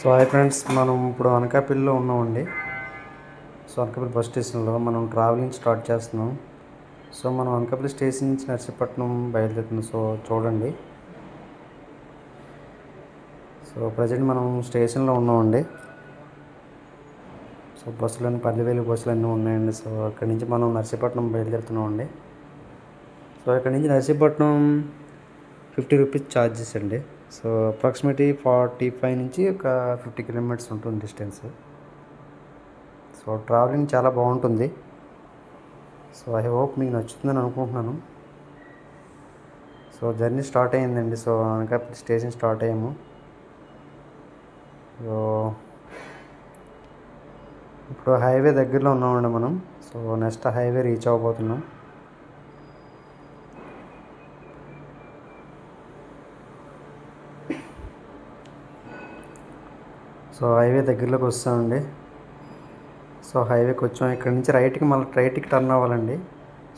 So hi friends, మనం ఇప్పుడు అనకాపల్లిలో ఉన్నామండి. సో అనకాపల్లి బస్ స్టేషన్లో మనం ట్రావెలింగ్ స్టార్ట్ చేస్తున్నాం. సో మనం అనకాపల్లి స్టేషన్ నుంచి నర్సీపట్నం బయలుదేరుతున్నాం. సో చూడండి, సో ప్రజెంట్ మనం స్టేషన్లో ఉన్నామండి. సో బస్సులన్నీ 10,000 బస్సులు అన్నీ ఉన్నాయండి. సో అక్కడి నుంచి మనం నర్సీపట్నం బయలుదేరుతున్నామండి. సో ఇక్కడ నుంచి నర్సీపట్నం 50 రూపీస్ ఛార్జెస్ అండి. సో అప్రాక్సిమేట్లీ 45 నుంచి ఒక 50 కిలోమీటర్స్ ఉంటుంది డిస్టెన్స్. సో ట్రావెలింగ్ చాలా బాగుంటుంది. సో ఐ హోప్ మీకు నచ్చుతుందని అనుకుంటున్నాను. సో జర్నీ స్టార్ట్ అయ్యిందండి. సో అనకాపల్లి స్టేషన్ స్టార్ట్ అయ్యాము. సో ఇప్పుడు హైవే దగ్గరలో ఉన్నామండి మనం. సో నెక్స్ట్ హైవే రీచ్ అవ్వబోతున్నాం. సో హైవే దగ్గరలోకి వస్తామండి. సో హైవేకి వచ్చాం. ఇక్కడ నుంచి రైట్కి టర్న్ అవ్వాలండి.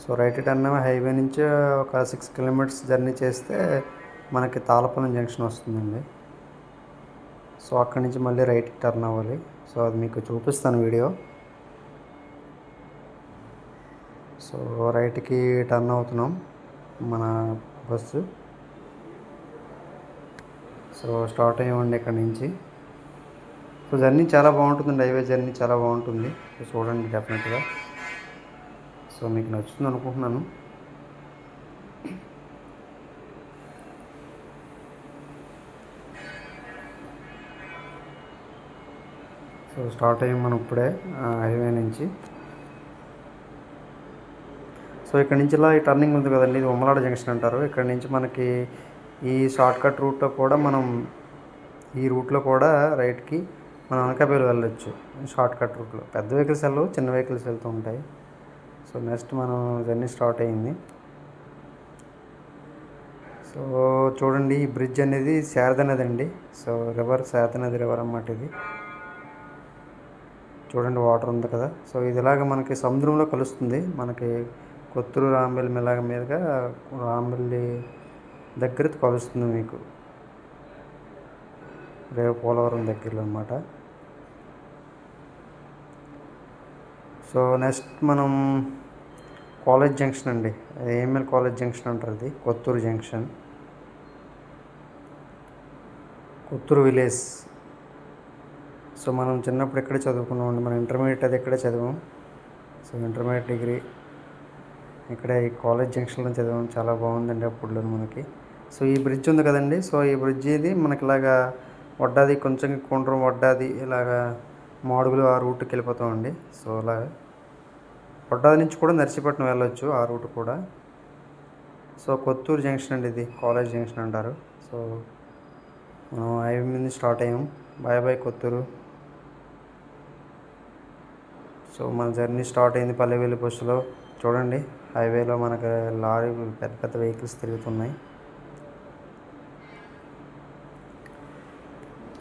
సో రైట్ టర్న్ అవ్వి హైవే నుంచి ఒక 6 కిలోమీటర్స్ జర్నీ చేస్తే మనకి తాళపల్లి జంక్షన్ వస్తుందండి. సో అక్కడి నుంచి మళ్ళీ రైట్కి టర్న్ అవ్వాలి. సో అది మీకు చూపిస్తాను వీడియో. సో రైట్కి టర్న్ అవుతున్నాం మన బస్సు. సో స్టార్ట్ అయ్యామండి ఇక్కడ నుంచి. సో జర్నీ చాలా బాగుంటుందండి. హైవే జర్నీ చాలా బాగుంటుంది. సో చూడండి డెఫినెట్గా. సో మీకు నచ్చుతుంది అనుకుంటున్నాను. సో స్టార్ట్ అయ్యాం మనం ఇప్పుడే హైవే నుంచి. సో ఇక్కడ నుంచి ఇలా ఈ టర్నింగ్ ఉంది కదండి, ఇది ఉమ్మలాడ జంక్షన్ అంటారు. ఇక్కడ నుంచి మనకి ఈ షార్ట్కట్ రూట్లో కూడా ఈ రూట్లో కూడా రైట్కి మనం అనకాపల్లి వెళ్ళొచ్చు. షార్ట్కట్ రూట్లో పెద్ద వెహికల్స్ వెళ్ళవు, చిన్న వెహికల్స్ వెళ్తూ ఉంటాయి. సో నెక్స్ట్ మనం జర్నీ స్టార్ట్ అయ్యింది. సో చూడండి, ఈ బ్రిడ్జ్ అనేది శారదా నది అండి. సో శారదా నది రివర్ అన్నమాట ఇది. చూడండి, వాటర్ ఉంది కదా. సో ఇది ఇలాగ మనకి సముద్రంలో కలుస్తుంది. మనకి కొత్తూరు రాంబెల్లి మెల్లగా మీదుగా రాంబెల్లి దగ్గర కలుస్తుంది మీకు, రేపు పోలవరం దగ్గరలో అన్నమాట. సో నెక్స్ట్ మనం కాలేజ్ జంక్షన్ అండి, ఏఎంఎల్ కాలేజ్ జంక్షన్ అంటారు. ఇది Kothuru junction, Kothuru village. So మనం చిన్నప్పుడు ఇక్కడే చదువుకున్నామండి. మనం ఇంటర్మీడియట్ అది ఇక్కడే చదివాం. సో ఇంటర్మీడియట్ డిగ్రీ ఇక్కడే ఈ కాలేజ్ జంక్షన్లో చదివాం. చాలా బాగుందండి అప్పుడులో మనకి. సో ఈ బ్రిడ్జ్ ఉంది కదండి. సో ఈ బ్రిడ్జ్ ఇది మనకి ఇలాగా వడ్డాది, కొంచెం కొండ్రం వడ్డాది, ఇలాగా మాడుగులు ఆ రూట్కి వెళ్ళిపోతామండి. సో అలా వడ్డాది నుంచి కూడా నర్సీపట్నం వెళ్ళొచ్చు, ఆ రూట్ కూడా. సో కొత్తూరు జంక్షన్ అండి, ఇది కాలేజ్ జంక్షన్ అంటారు. సో మనం హైవే మీద స్టార్ట్ అయ్యాం. Bye bye Kothuru. సో మన జర్నీ స్టార్ట్ అయింది పల్లెవేలి బస్సులో. చూడండి, హైవేలో మనకు లారీ పెద్ద పెద్ద వెహికల్స్ తిరుగుతున్నాయి.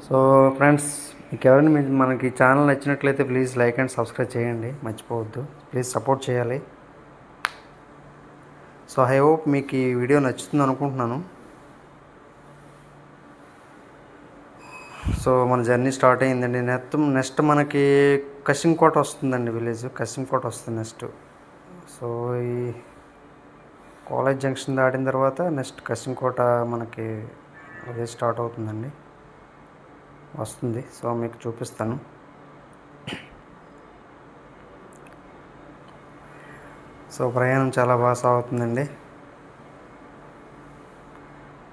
సో ఫ్రెండ్స్, మీకు ఎవరైనా మనకి ఛానల్ నచ్చినట్లయితే ప్లీజ్ లైక్ అండ్ సబ్స్క్రైబ్ చేయండి, మర్చిపోవద్దు. ప్లీజ్ సపోర్ట్ చేయాలి. సో ఐ హోప్ మీకు ఈ వీడియో నచ్చుతుంది అనుకుంటున్నాను. సో మన జర్నీ స్టార్ట్ అయ్యిందండి. నెక్స్ట్ మనకి కసింకోట వస్తుందండి, విలేజ్ కసింకోట వస్తుంది నెక్స్ట్. సో ఈ కాలేజ్ జంక్షన్ దాటిన తర్వాత నెక్స్ట్ కసింకోట మనకి విలేజ్ స్టార్ట్ అవుతుందండి, వస్తుంది. సో మీకు చూపిస్తాను. సో ప్రయాణం చాలా బాగా సాగుతుందండి.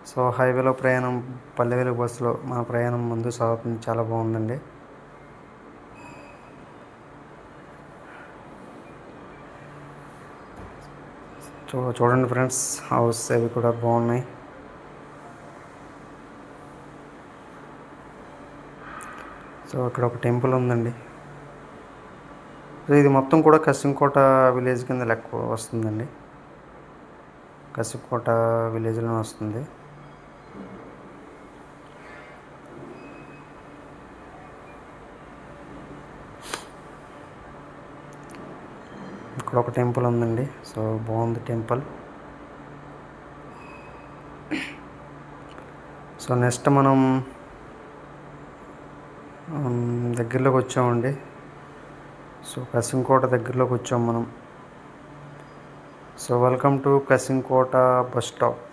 సో హైవేలో ప్రయాణం, పల్లెవేలు బస్సులో మన ప్రయాణం ముందు సాగుతుంది. చాలా బాగుందండి. చూడండి ఫ్రెండ్స్, హౌస్ అవి కూడా బాగున్నాయి. సో ఇక్కడ ఒక టెంపుల్ ఉందండి. సో ఇది మొత్తం కూడా కసింకోట విలేజ్ కింద లెక్క వస్తుందండి. కసింకోట విలేజ్లో వస్తుంది. ఇక్కడ ఒక టెంపుల్ ఉందండి. సో బాగుంది టెంపుల్. సో నెక్స్ట్ మనం దగ్గరలోకి వచ్చామండి. సో కసింకోట దగ్గరలోకి వచ్చాం మనం. So welcome to Kasimkota bus stop.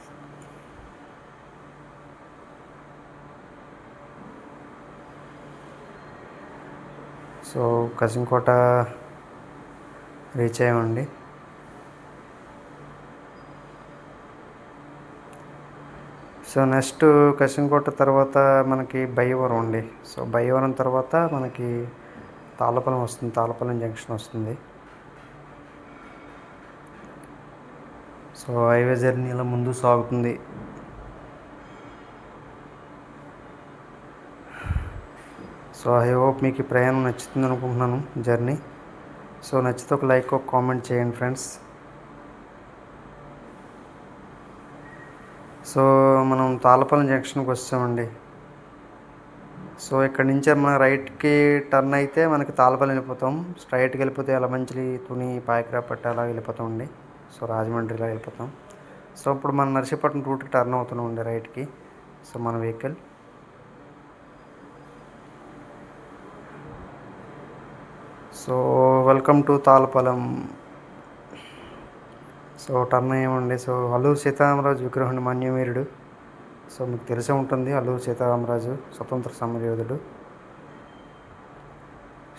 So Kasimkota reach అయ్యామండి. సో నెక్స్ట్ కసింకోట తర్వాత మనకి బయ్యవరం అండి. సో బయ్యవరం తర్వాత మనకి తాళ్ళపాలెం వస్తుంది, తాళ్ళపాలెం జంక్షన్ వస్తుంది. సో హైవే జర్నీ ఇలా ముందు సాగుతుంది. సో ఐ హోప్ మీకు ఈ ప్రయాణం నచ్చుతుంది అనుకుంటున్నాను జర్నీ. సో నచ్చితే ఒక లైక్, ఒక కామెంట్ చేయండి ఫ్రెండ్స్. సో మనం తాళ్ళపాలెం జంక్షన్కి వచ్చామండి. సో ఇక్కడ నుంచి మనం రైట్కి టర్న్ అయితే మనకి తాళ్ళపాలెం వెళ్ళిపోతాం. స్ట్రైట్కి వెళ్ళిపోతే యలమంచిలి, తుని, పాయకరాపట్ట అలా వెళ్ళిపోతామండి. సో రాజమండ్రిలో వెళ్ళిపోతాం. సో ఇప్పుడు మనం నర్సీపట్నం రూట్కి టర్న్ అవుతున్నామండి రైట్కి. సో మన vehicle. So welcome to Tallapalem. So turn అయ్యామండి. సో అల్లూరు సీతారామరాజు విగ్రహం మన్యవీరుడు. సో మీకు తెలిసే ఉంటుంది, అల్లూరు సీతారామరాజు స్వతంత్ర సమరయోధుడు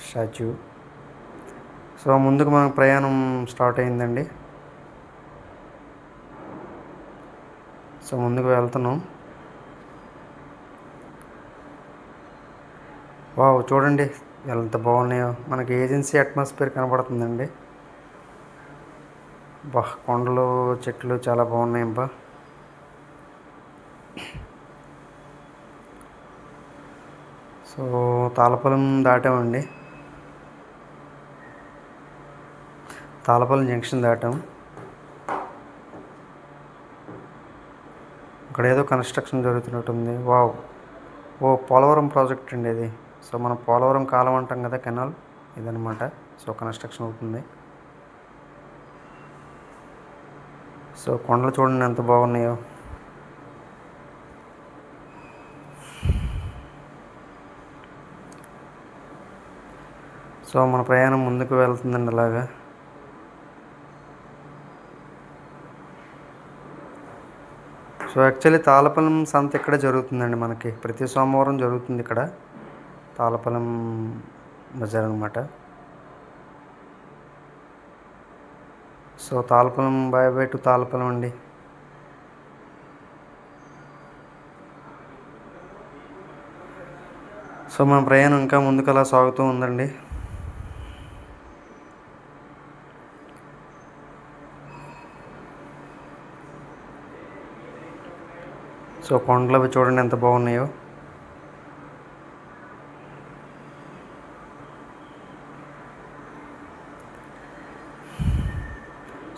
స్టాచ్యూ. సో ముందుకు మనకు ప్రయాణం స్టార్ట్ అయిందండి. సో ముందుకు వెళ్తున్నాం. వావ్, చూడండి ఎంత బాగున్నాయో. మనకి ఏజెన్సీ అట్మాస్ఫియర్ కనబడుతుందండి. బా, కొండలు, చెట్లు చాలా బాగున్నాయి బా. సో తాళ్ళపాలెం దాటామండి. తాళ్ళపాలెం జంక్షన్ దాటాం. ఇక్కడ ఏదో కన్స్ట్రక్షన్ జరుగుతున్నట్టుంది. వావ్, ఓ పోలవరం ప్రాజెక్ట్ అండి ఇది. సో మనం పోలవరం కాలం అంటాం కదా, కెనాల్ ఇదనమాట. సో కన్స్ట్రక్షన్ అవుతుంది. సో కొండలు చూడండి ఎంత బాగున్నాయో. సో మన ప్రయాణం ముందుకు వెళ్తుందండి అలాగా. సో యాక్చువల్లీ తాళ్ళపాలెం సంత ఇక్కడే జరుగుతుందండి. మనకి ప్రతి సోమవారం జరుగుతుంది ఇక్కడ తాళ్ళపాలెం బజార్ అనమాట. So Tallapalem, bye bye to Tallapalem అండి. సో మన ప్రయాణం ఇంకా ముందుకు అలా సాగుతూ ఉందండి. సో కొండలు అవి చూడండి ఎంత బాగున్నాయో.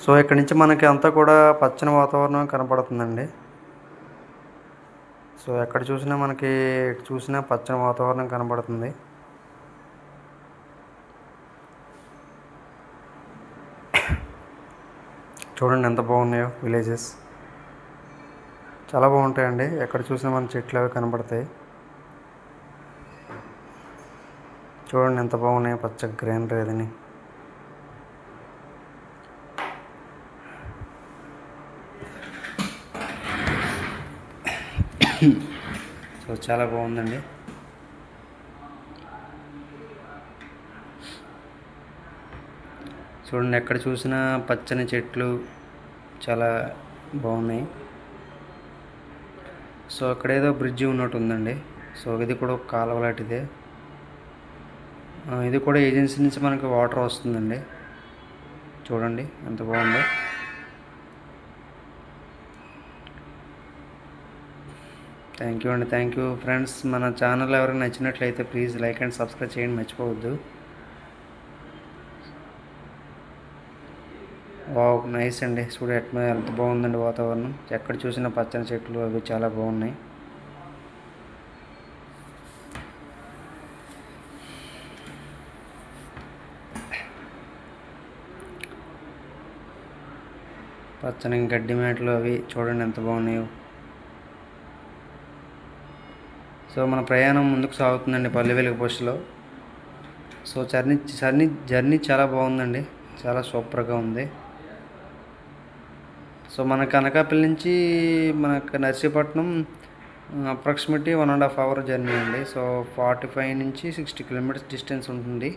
సో ఇక్కడ నుంచి మనకి అంతా కూడా పచ్చని వాతావరణం కనపడుతుందండి. సో ఎక్కడ చూసినా మనకి, ఎటు చూసినా పచ్చని వాతావరణం కనబడుతుంది. చూడండి ఎంత బాగున్నాయో విలేజెస్. చాలా బాగుంటాయండి. ఎక్కడ చూసినా మన చెట్లు అవి కనబడతాయి. చూడండి ఎంత బాగున్నాయో పచ్చ గ్రీనరీ అదని. సో చాలా బాగుందండి. చూడండి ఎక్కడ చూసినా పచ్చని చెట్లు చాలా బాగున్నాయి. సో అక్కడ ఏదో బ్రిడ్జి ఉన్నట్టు ఉందండి. సో ఇది కూడా ఒక కాలువ లాంటిదే. ఇది కూడా ఏజెన్సీ నుంచి మనకి వాటర్ వస్తుందండి. చూడండి ఎంత బాగుందో. థ్యాంక్ యూ అండి. Thank you friends. మన ఛానల్ ఎవరైనా నచ్చినట్లయితే ప్లీజ్ లైక్ అండ్ సబ్స్క్రైబ్ చేయండి, మర్చిపోవద్దు. వావ్, నైస్ అండి. చూడు ఎంత బాగుందండి వాతావరణం. ఎక్కడ చూసినా పచ్చని చెట్లు అవి చాలా బాగున్నాయి. పచ్చని గడ్డి మేటలు అవి చూడండి ఎంత బాగున్నాయో. సో మన ప్రయాణం ముందుకు సాగుతుందండి పల్లె వెలుగు బస్సులో. సో జర్నీ చాలా బాగుందండి, చాలా సూపర్గా ఉంది. సో మనకు అనకాపల్లి నుంచి మనకు నర్సీపట్నం అప్రాక్సిమేట్లీ 1.5 అవర్ జర్నీ అండి. సో 45 నుంచి 60 కిలోమీటర్స్ డిస్టెన్స్ ఉంటుంది.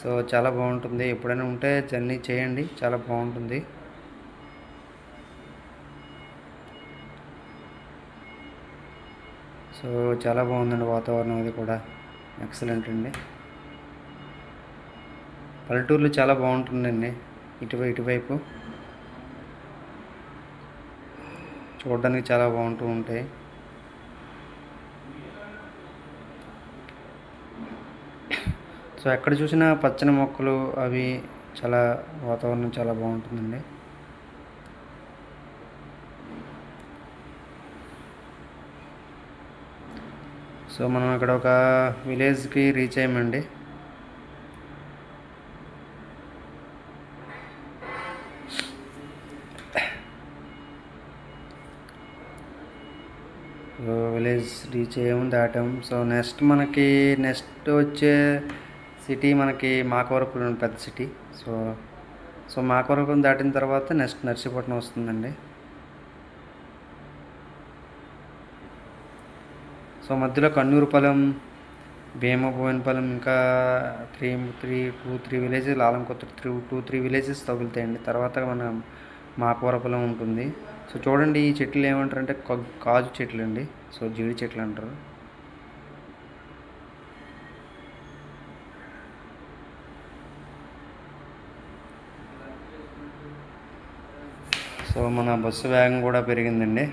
సో చాలా బాగుంటుంది, ఎప్పుడైనా ఉంటే జర్నీ చేయండి, చాలా బాగుంటుంది. సో చాలా బాగుందండి వాతావరణం, అది కూడా ఎక్సలెంట్ అండి. పల్లెటూర్లు చాలా బాగుంటుందండి. ఇటువైపు చూడడానికి చాలా బాగుంటూ ఉంటాయి. సో ఎక్కడ చూసినా పచ్చని మొక్కలు, అవి చాలా వాతావరణం చాలా బాగుంటుందండి. సో మనం అక్కడ ఒక విలేజ్కి రీచ్ అయ్యామండి. విలేజ్ రీచ్ అయ్యాము, దాటాం. సో నెక్స్ట్ వచ్చే సిటీ మనకి మాకవరపురం, పెద్ద సిటీ. సో మాకవరపురం దాటిన తర్వాత నెక్స్ట్ నర్సీపట్నం వస్తుందండి. సో మధ్యలో కన్నూరుపాలెం, భీమభోయినపాలెం, ఇంకా 3 విలేజెస్, ఆలంకొత్త 2-3 విలేజెస్ తగులుతాయండి. తర్వాత మన మాకవరపురం ఉంటుంది. సో చూడండి, ఈ చెట్లు ఏమంటారు అంటే కాజు చెట్లు అండి. సో జీడి చెట్లు అంటారు. సో మన బస్సు వేగం కూడా పెరిగిందండి.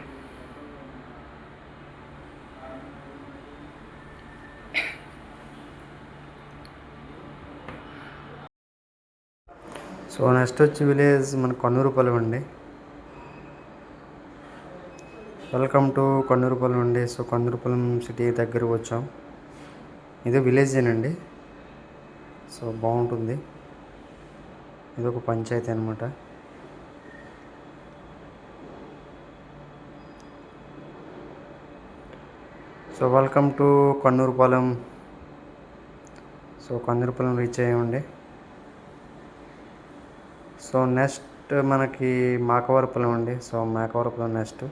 సో నెక్స్ట్ వచ్చి విలేజ్ మన కన్నూరుపాలెం అండి. వెల్కమ్ టు కన్నూరుపాలెం అండి. సో కన్నూరుపాలెం సిటీ దగ్గరకు వచ్చాం. ఇదే విలేజేనండి. సో బాగుంటుంది, ఇది ఒక పంచాయతీ అనమాట. So welcome to Kannurupalem. So Kannurupalem reach అయ్యామండి. సో నెక్స్ట్ మనకి మాకవరపురం అండి. So Makavarapuram next.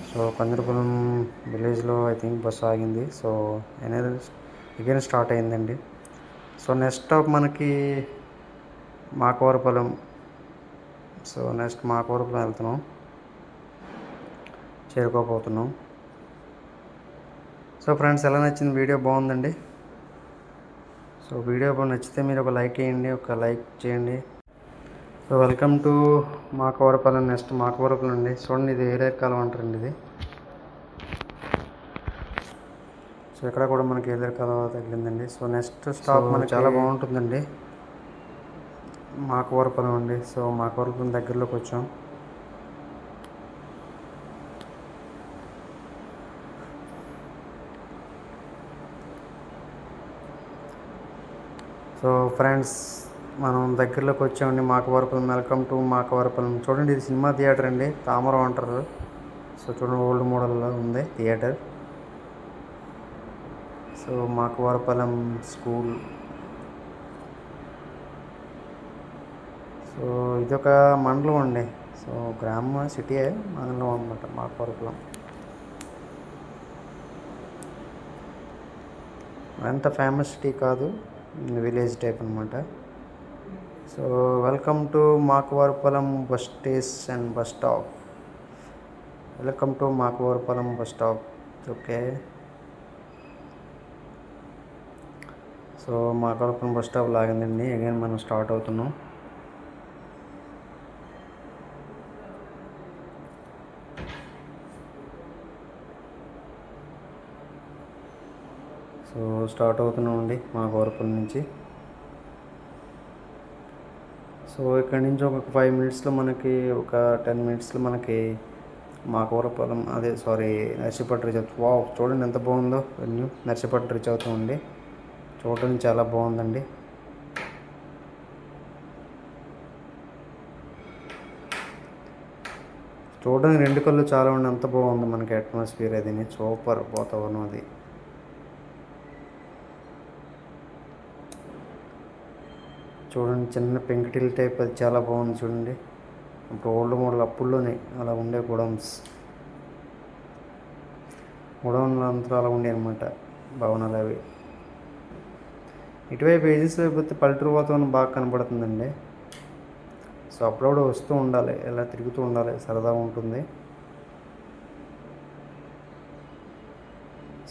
So Kannurupalem విలేజ్లో ఐ థింక్ బస్సు ఆగింది. సో అగైన్ స్టార్ట్ అయిందండి. సో నెక్స్ట్ స్టాప్ మనకి మాకవరపురం. సో నెక్స్ట్ మాకవరపురం వెళ్తున్నాం, చేరుకోపోతున్నాం. సో ఫ్రెండ్స్, ఎలా నచ్చింది వీడియో? బాగుందండి. సో వీడియో నచ్చితే మీరు ఒక లైక్ చేయండి. So welcome to Makavarapuram. Next Makavarapuram అండి. చూడండి, ఇది ఏలేరు కాలువ అంటారండి ఇది. సో ఇక్కడ కూడా మనకి ఏలేరు కాలువ తగిలిందండి. సో నెక్స్ట్ స్టాప్ మనకి చాలా బాగుంటుందండి, మాకవరపురం అండి. సో మాకవరపురం దగ్గరలోకి వచ్చాం. సో ఫ్రెండ్స్, మనం దగ్గరలోకి వచ్చామండి మాకవరపురం. Welcome to మాకవరపురం. చూడండి, ఇది సినిమా థియేటర్ అండి, తామరం అంటారు. సో చూడండి, ఓల్డ్ మోడల్లో ఉంది theatre. So Makavarapuram school. So ఇదొక మండలం అండి. సో గ్రామం, సిటీ మండలం అనమాట మాకవరపురం. అంత ఫేమస్ సిటీ కాదు, విలేజ్ టైప్ అనమాట. So welcome to Makavarapuram bus station, bus stop. Welcome to Makavarapuram bus stop. Okay. So Makavarapuram bus stop లాగిందండి. అగైన్ మనం స్టార్ట్ అవుతున్నాం. సో స్టార్ట్ అవుతున్నామండి మాకవరపురం నుంచి. సో ఇక్కడ నుంచి ఒక 5 మినిట్స్లో మనకి, ఒక 10 మినిట్స్లో మనకి మాకవరపురం, నర్సీపట్నం రీచ్ అవుతుంది. వావ్, చూడండి ఎంత బాగుందో వెన్యూ. నర్సీపట్నం రీచ్ అవుతామండి. చూడడానికి చాలా బాగుందండి. చూడడానికి రెండు కళ్ళు చాలా ఉండి అంత బాగుంది మనకి అట్మాస్ఫియర్ అది సూపర్ వాతావరణం అది. చూడండి చిన్న పెంకుటిల్ టైప్ అది చాలా బాగుంది చూడండి. ఇప్పుడు ఓల్డ్ మోడల్ అప్పుల్లోనే అలా ఉండే గోడౌన్స్ అంతా అలా ఉండే అనమాట భవనాలు అవి. ఇటువైపు ఏజెన్సీ వైపు వస్తే పల్లెటూరు వాతావరణం బాగా కనబడుతుందండి. సో అప్పుడప్పుడు వస్తూ ఉండాలి, ఇలా తిరుగుతూ ఉండాలి, సరదాగా ఉంటుంది.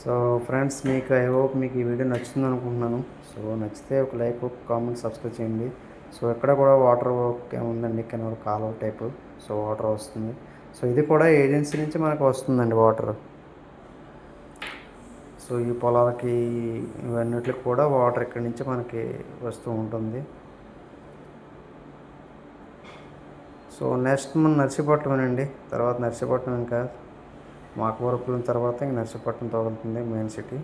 సో ఫ్రెండ్స్, ఐ హోప్ మీకు ఈ వీడియో నచ్చుతుంది అనుకుంటున్నాను. సో నచ్చితే ఒక లైక్, ఒక కామెంట్, సబ్స్క్రైబ్ చేయండి. సో ఇక్కడ కూడా వాటర్ ఉందండి, కెనాల్ కాలువ టైపు. సో వాటర్ వస్తుంది. సో ఇది కూడా ఏజెన్సీ నుంచి మనకు వస్తుందండి వాటర్. సో ఈ పొలాలకి ఇవన్నిటికి కూడా వాటర్ ఇక్కడి నుంచి మనకి వస్తూ ఉంటుంది. సో నెక్స్ట్ మన నర్సీపట్నంనండి. తర్వాత నర్సీపట్నం ఇంకా మాకవరపురం తర్వాత ఇంక నర్సీపట్నం తగులుతుంది మెయిన్ సిటీ.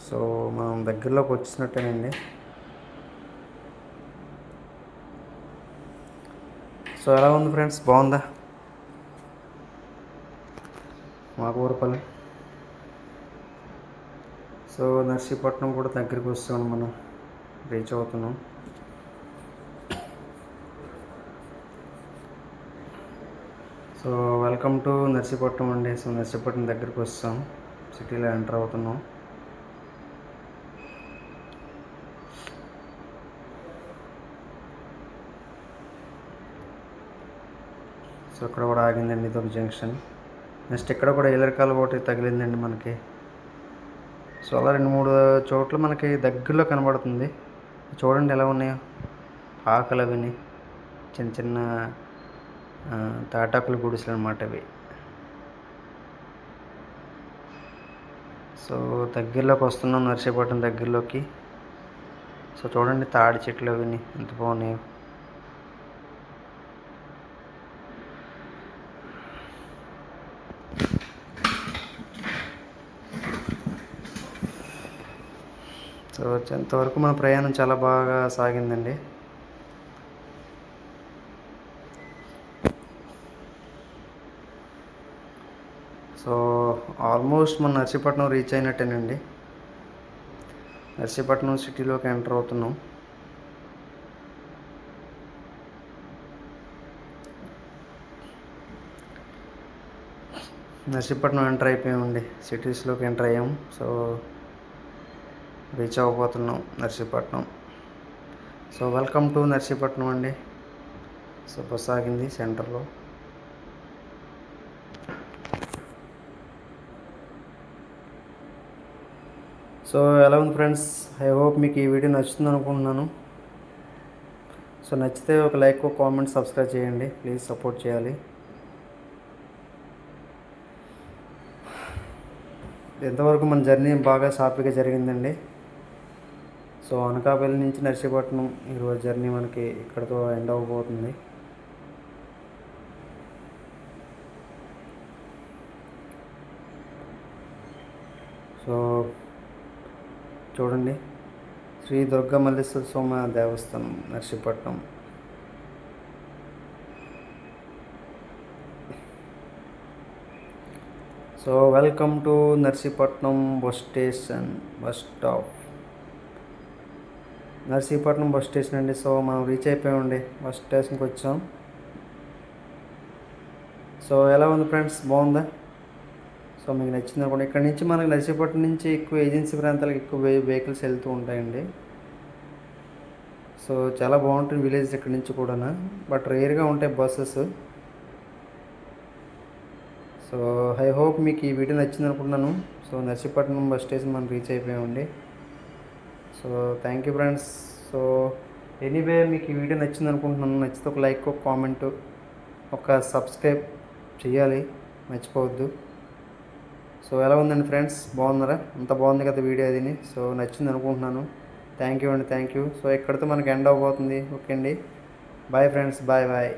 సో మనం దగ్గరలోకి వచ్చినట్టేనండి. సో ఎలా ఉంది ఫ్రెండ్స్, బాగుందా మాకవరపల్లి? సో నర్సీపట్నం కూడా దగ్గరికి వస్తున్నాం, మనం రీచ్ అవుతున్నాం. సో వెల్కమ్ టు నర్సీపట్నం అండి. సో నర్సీపట్నం దగ్గరికి వస్తాం, సిటీలో ఎంటర్ అవుతున్నాం. సో ఇక్కడ కూడా ఆగిందండి, ఇదొక జంక్షన్. నెక్స్ట్ ఇక్కడ కూడా ఎలరికాల ఒకటి తగిలిందండి మనకి. సో అలా 2-3 చోట్ల మనకి దగ్గరలో కనబడుతుంది. చూడండి ఎలా ఉన్నాయో ఆకులు అవిని, చిన్న చిన్న తాటాకులు గుడిసెలు అనమాట అవి. సో దగ్గరలోకి వస్తున్నాం, నర్సీపట్నం దగ్గరలోకి. సో చూడండి తాడి చెట్లు అవిని ఎంత బాగున్నాయో. సో వచ్చేంతవరకు మన ప్రయాణం చాలా బాగా సాగిందండి. సో ఆల్మోస్ట్ మన నర్సీపట్నం రీచ్ అయినట్టేనండి. నర్సీపట్నం సిటీలోకి ఎంటర్ అవుతున్నాం. నర్సీపట్నం ఎంటర్ అయిపోయామండి, సిటీస్లోకి ఎంటర్ అయ్యాము. సో రీచ్ అవ్వబోతున్నాం Narsipatnam. So welcome to Narsipatnam అండి. సో బస్ ఆగింది సెంటర్లో. సో ఎలా ఉంది ఫ్రెండ్స్, ఐ హోప్ మీకు ఈ వీడియో నచ్చుతుంది అనుకుంటున్నాను. సో నచ్చితే ఒక లైక్, ఒక కామెంట్, సబ్స్క్రైబ్ చేయండి. ప్లీజ్ సపోర్ట్ చేయాలి. ఎంతవరకు మన జర్నీ బాగా సాఫీగా జరిగిందండి. సో అనకాపల్లి నుంచి నర్సీపట్నం ఈరోజు జర్నీ మనకి ఇక్కడితో ఎండ్ అవ్వబోతుంది. సో చూడండి, శ్రీ దుర్గా మల్లేశ్వర స్వామి దేవస్థానం Narsipatnam. So welcome to Narsipatnam bus station, bus stop. Narsipatnam bus station అండి. సో మనం రీచ్ అయిపోయామండి, బస్ స్టేషన్కి వచ్చాం. సో ఎలా ఉంది ఫ్రెండ్స్, బాగుందా? సో మీకు నచ్చింది అనుకోండి. ఇక్కడ నుంచి మనకి నర్సీపట్నం నుంచి ఎక్కువ ఏజెన్సీ ప్రాంతాలకు ఎక్కువ వెహికల్స్ వెళ్తూ ఉంటాయండి. సో చాలా బాగుంటుంది విలేజ్ ఇక్కడ నుంచి కూడా, బట్ రేర్గా ఉంటాయి బస్సెస్. సో ఐ హోప్ మీకు ఈ వీడియో నచ్చింది అనుకుంటున్నాను. సో నర్సీపట్నం బస్ స్టేషన్ మనం రీచ్ అయిపోయామండి. So thank you friends. So anyway మీకు ఈ వీడియో నచ్చింది అనుకుంటున్నాను. నచ్చితే ఒక లైక్, ఒక కామెంట్, ఒక సబ్స్క్రైబ్ చేయాలి, మర్చిపోవద్దు. సో ఎలా ఉందండి ఫ్రెండ్స్, బాగున్నారా? అంత బాగుంది కదా వీడియో అది. సో నచ్చింది అనుకుంటున్నాను. థ్యాంక్ యూ అండి, థ్యాంక్ యూ. సో ఇక్కడితో మనకి ఎండ్ అవ్వబోతుంది. ఓకే అండి, బాయ్ ఫ్రెండ్స్, బాయ్ బాయ్.